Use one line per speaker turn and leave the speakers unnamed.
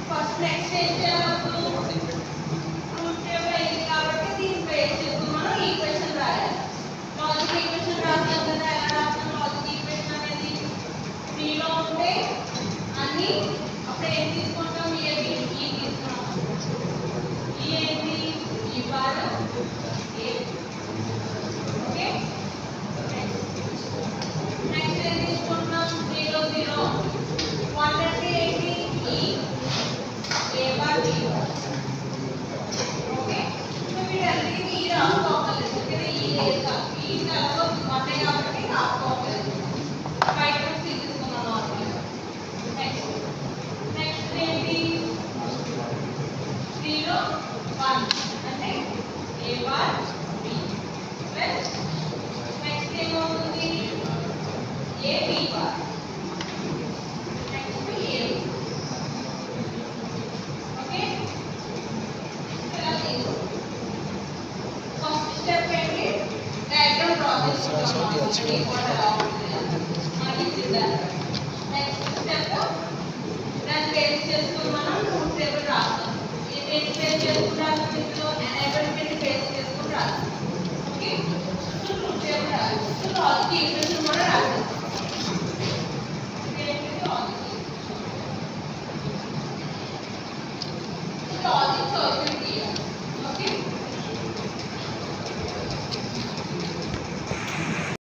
first next ఏం చేయాలి truth table అయింది కాబట్టి దీన్ని బేస్ చేసుకుని మనం ఈక్వేషన్ రాయాలి లాజిక్ ఈక్వేషన్ రాస్తాం కదా ఎలా రాస్తాం లాజిక్ ఈక్వేషన్ అనేది 3 లో ఉంటే అన్ని అప్పుడు ఏం తీసుకుంటాం ఈ తీసుకున్నాం ఈ ఏంటి ఈ బార్ ఏ ఓకే నెక్స్ట్ ఏం తీసుకుంటాం 0 0 1 అంటే ఏంటి ఈ A bar B bar okay so వీటన్నిటిని ఈ రాసుకోవాలి ఓకే ఈ లేదు కాబట్టి ఈ తర్వాత వన్నే కాబట్టి రాసుకోవాలి బయట తీసుకున్నాం నార్మల్ నెక్స్ట్ ఏంటి 0 1 అంటే A bar B plus next ఏమవుతుంది A B bar next A okay ఇలా తీసుకో ఫస్ట్ స్టెప్ ఏంటి డయాగ్రామ్ డ్రా చేసుకోవాలి నెక్స్ట్ స్టెప్ దాన్ని బేస్ చేసుకుని మనం ట్రూత్ టేబుల్ రాస్తాం ఇది బేస్ చేసుకుంటాం ఇందులో ఎనేబుల్మెంట్ బేస్ చేసుకుని రాస్తాం ఓకే సో ట్రూత్ టేబుల్ రాస్తాం సో లాజిక్ ఈక్వేషన్